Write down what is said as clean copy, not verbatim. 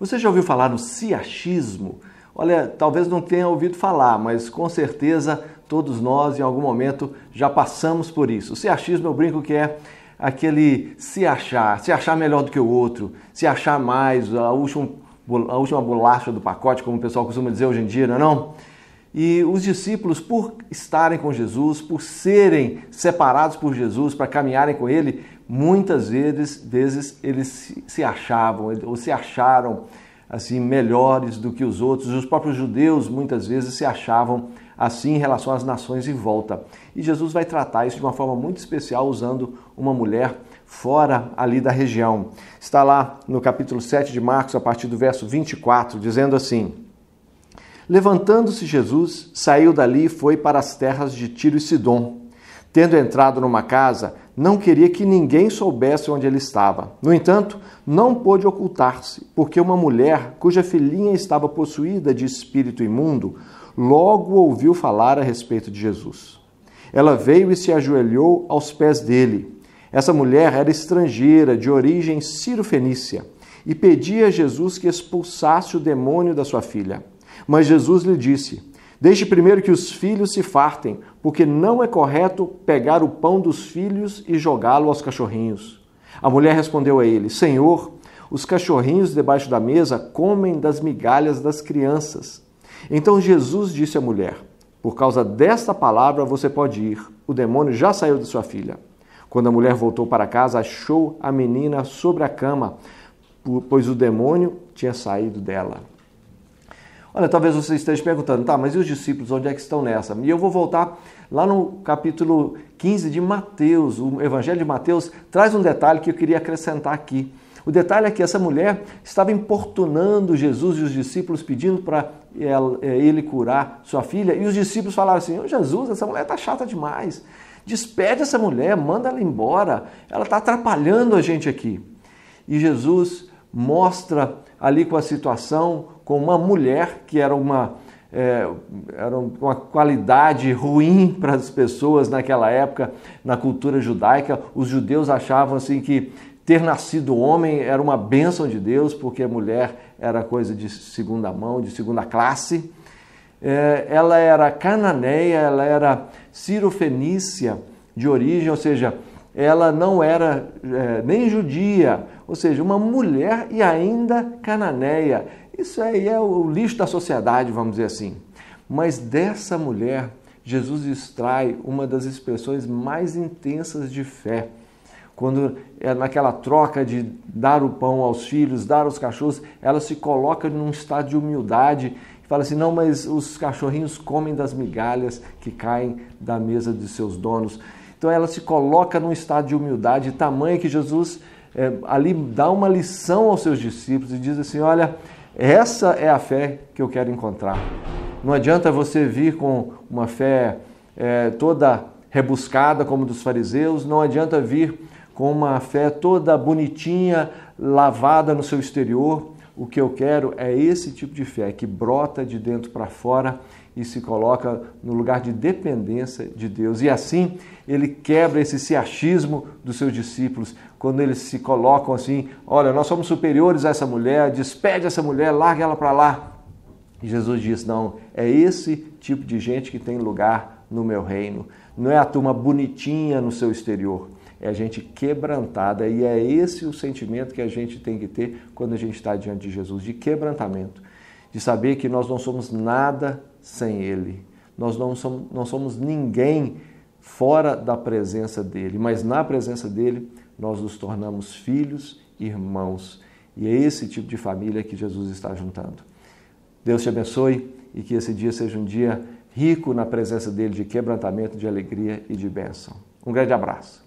Você já ouviu falar no siachismo? Olha, talvez não tenha ouvido falar, mas com certeza todos nós em algum momento já passamos por isso. O siachismo eu brinco que é aquele se achar melhor do que o outro, se achar mais, a última bolacha do pacote, como o pessoal costuma dizer hoje em dia, não é não? E os discípulos, por estarem com Jesus, por serem separados por Jesus, para caminharem com Ele, muitas vezes eles se achavam, ou se acharam assim melhores do que os outros. Os próprios judeus muitas vezes se achavam assim em relação às nações em volta. E Jesus vai tratar isso de uma forma muito especial, usando uma mulher fora ali da região. Está lá no capítulo 7 de Marcos, a partir do verso 24, dizendo assim: Levantando-se Jesus, saiu dali e foi para as terras de Tiro e Sidom. Tendo entrado numa casa, não queria que ninguém soubesse onde ele estava. No entanto, não pôde ocultar-se, porque uma mulher, cuja filhinha estava possuída de espírito imundo, logo ouviu falar a respeito de Jesus. Ela veio e se ajoelhou aos pés dele. Essa mulher era estrangeira, de origem sírio-fenícia, e pedia a Jesus que expulsasse o demônio da sua filha. Mas Jesus lhe disse: Deixe primeiro que os filhos se fartem, porque não é correto pegar o pão dos filhos e jogá-lo aos cachorrinhos. A mulher respondeu a ele: Senhor, os cachorrinhos debaixo da mesa comem das migalhas das crianças. Então Jesus disse à mulher: Por causa desta palavra você pode ir, o demônio já saiu de sua filha. Quando a mulher voltou para casa, achou a menina sobre a cama, pois o demônio tinha saído dela. Olha, talvez você esteja perguntando, tá, mas e os discípulos, onde é que estão nessa? E eu vou voltar lá no capítulo 15 de Mateus. O Evangelho de Mateus traz um detalhe que eu queria acrescentar aqui. O detalhe é que essa mulher estava importunando Jesus e os discípulos, pedindo para ele curar sua filha. E os discípulos falaram assim: Ô Jesus, essa mulher está chata demais. Despede essa mulher, manda ela embora. Ela está atrapalhando a gente aqui. E Jesus mostra ali com a situação, com uma mulher que era uma qualidade ruim para as pessoas naquela época, na cultura judaica. Os judeus achavam assim que ter nascido homem era uma bênção de Deus, porque a mulher era coisa de segunda mão, de segunda classe. Ela era cananeia, ela era sírio-fenícia de origem, ou seja, ela não era nem judia, ou seja, uma mulher e ainda cananeia. Isso aí é o lixo da sociedade, vamos dizer assim. Mas dessa mulher, Jesus extrai uma das expressões mais intensas de fé. Quando naquela troca de dar o pão aos filhos, dar aos cachorros, ela se coloca num estado de humildade e fala assim: não, mas os cachorrinhos comem das migalhas que caem da mesa de seus donos. Então ela se coloca num estado de humildade tamanha que Jesus ali dá uma lição aos seus discípulos e diz assim: olha, essa é a fé que eu quero encontrar. Não adianta você vir com uma fé toda rebuscada como dos fariseus, não adianta vir com uma fé toda bonitinha, lavada no seu exterior. O que eu quero é esse tipo de fé que brota de dentro para fora e se coloca no lugar de dependência de Deus. E assim ele quebra esse siachismo dos seus discípulos, quando eles se colocam assim: olha, nós somos superiores a essa mulher, despede essa mulher, larga ela para lá. E Jesus diz: não, é esse tipo de gente que tem lugar no meu reino. Não é a turma bonitinha no seu exterior, é a gente quebrantada. E é esse o sentimento que a gente tem que ter quando a gente está diante de Jesus, de quebrantamento, de saber que nós não somos nada sem Ele. Nós não somos ninguém fora da presença dEle, mas na presença dEle nós nos tornamos filhos e irmãos. E é esse tipo de família que Jesus está juntando. Deus te abençoe e que esse dia seja um dia rico na presença dEle, de quebrantamento, de alegria e de bênção. Um grande abraço.